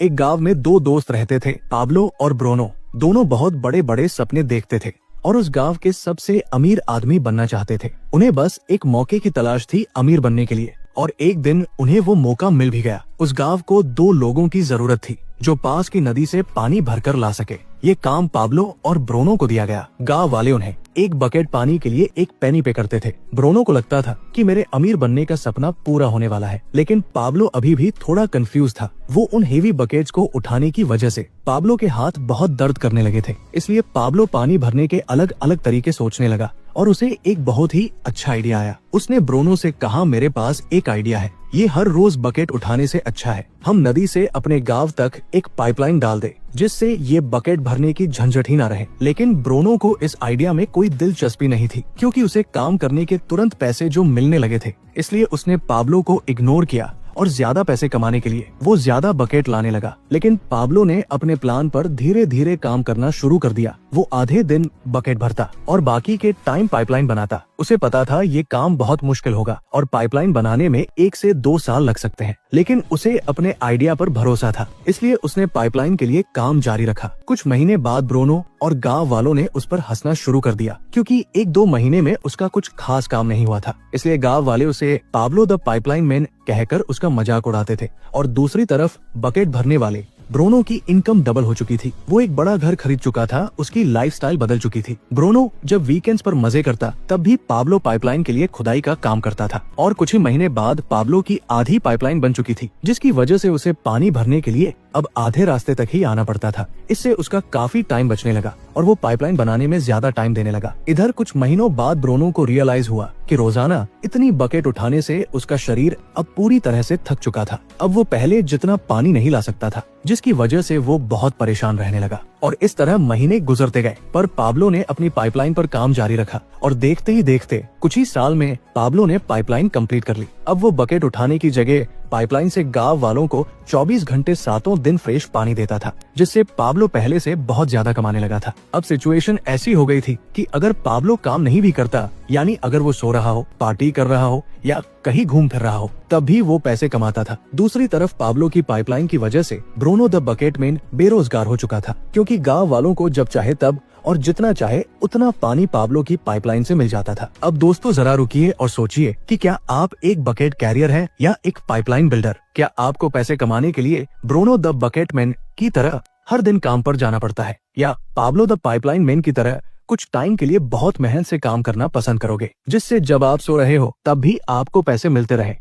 एक गांव में दो दोस्त रहते थे, पाब्लो और ब्रूनो। दोनों बहुत बड़े बड़े सपने देखते थे और उस गांव के सबसे अमीर आदमी बनना चाहते थे। उन्हें बस एक मौके की तलाश थी अमीर बनने के लिए, और एक दिन उन्हें वो मौका मिल भी गया। उस गांव को दो लोगों की जरूरत थी जो पास की नदी से पानी भरकर ला सके। ये काम पाब्लो और ब्रूनो को दिया गया। गांव वाले उन्हें एक बकेट पानी के लिए एक पेनी पे करते थे। ब्रूनो को लगता था कि मेरे अमीर बनने का सपना पूरा होने वाला है, लेकिन पाब्लो अभी भी थोड़ा कंफ्यूज था। वो उन हेवी बकेट्स को उठाने की वजह से पाब्लो के हाथ बहुत दर्द करने लगे थे। इसलिए पाब्लो पानी भरने के अलग अलग तरीके सोचने लगा और उसे एक बहुत ही अच्छा आइडिया आया। उसने ब्रूनो से कहा, मेरे पास एक आइडिया है, ये हर रोज बकेट उठाने से अच्छा है हम नदी से अपने गांव तक एक पाइपलाइन डाल दे, जिससे ये बकेट भरने की झंझट ही ना रहे। लेकिन ब्रूनो को इस आइडिया में कोई दिलचस्पी नहीं थी, क्योंकि उसे काम करने के तुरंत पैसे जो मिलने लगे थे। इसलिए उसने पाब्लो को इग्नोर किया और ज्यादा पैसे कमाने के लिए वो ज्यादा बकेट लाने लगा। लेकिन पाब्लो ने अपने प्लान पर धीरे धीरे काम करना शुरू कर दिया। वो आधे दिन बकेट भरता और बाकी के टाइम पाइपलाइन बनाता। उसे पता था ये काम बहुत मुश्किल होगा और पाइपलाइन बनाने में 1 से 2 साल लग सकते हैं, लेकिन उसे अपने आइडिया पर भरोसा था। इसलिए उसने पाइपलाइन के लिए काम जारी रखा। कुछ महीने बाद ब्रूनो और गांव वालों ने उस पर हंसना शुरू कर दिया, क्योंकि 1-2 महीने में उसका कुछ खास काम नहीं हुआ था। इसलिए गांव वाले उसे पाब्लो द पाइपलाइन मैन कहकर उसका मजाक उड़ाते थे। और दूसरी तरफ बकेट भरने वाले ब्रूनो की इनकम डबल हो चुकी थी। वो एक बड़ा घर खरीद चुका था, उसकी लाइफस्टाइल बदल चुकी थी। ब्रूनो जब वीकेंड्स पर मजे करता तब भी पाब्लो पाइपलाइन के लिए खुदाई का काम करता था। और कुछ ही महीने बाद पाब्लो की आधी पाइपलाइन बन चुकी थी, जिसकी वजह से उसे पानी भरने के लिए अब आधे रास्ते तक ही आना पड़ता था। इससे उसका काफी टाइम बचने लगा और वो पाइपलाइन बनाने में ज्यादा टाइम देने लगा। इधर कुछ महीनों बाद ब्रूनो को रियलाइज हुआ कि रोजाना इतनी बकेट उठाने से उसका शरीर अब पूरी तरह से थक चुका था। अब वो पहले जितना पानी नहीं ला सकता था, जिसकी वजह से वो बहुत परेशान रहने लगा। और इस तरह महीने गुजरते गए, पर पाब्लो ने अपनी पाइपलाइन पर काम जारी रखा और देखते ही देखते कुछ ही साल में पाब्लो ने पाइपलाइन कंप्लीट कर ली। अब वो बकेट उठाने की जगह पाइपलाइन से गांव वालों को 24 घंटे 7 दिन फ्रेश पानी देता था, जिससे पाब्लो पहले से बहुत ज्यादा कमाने लगा था। अब सिचुएशन ऐसी हो गई थी कि अगर पाब्लो काम नहीं भी करता, यानी अगर वो सो रहा हो, पार्टी कर रहा हो या कहीं घूम फिर रहा हो, तब भी वो पैसे कमाता था। दूसरी तरफ पाब्लो की पाइपलाइन की वजह से ब्रूनो द बकेट मैन बेरोजगार हो चुका था, क्योंकि गांव वालों को जब चाहे तब और जितना चाहे उतना पानी पाब्लो की पाइपलाइन से मिल जाता था। अब दोस्तों जरा रुकिए और सोचिए कि क्या आप एक बकेट कैरियर हैं या एक पाइपलाइन बिल्डर? क्या आपको पैसे कमाने के लिए ब्रूनो द बकेट मैन की तरह हर दिन काम पर जाना पड़ता है, या पाब्लो द पाइपलाइन मैन की तरह कुछ टाइम के लिए बहुत मेहनत से काम करना पसंद करोगे, जिससे जब आप सो रहे हो तब भी आपको पैसे मिलते रहे?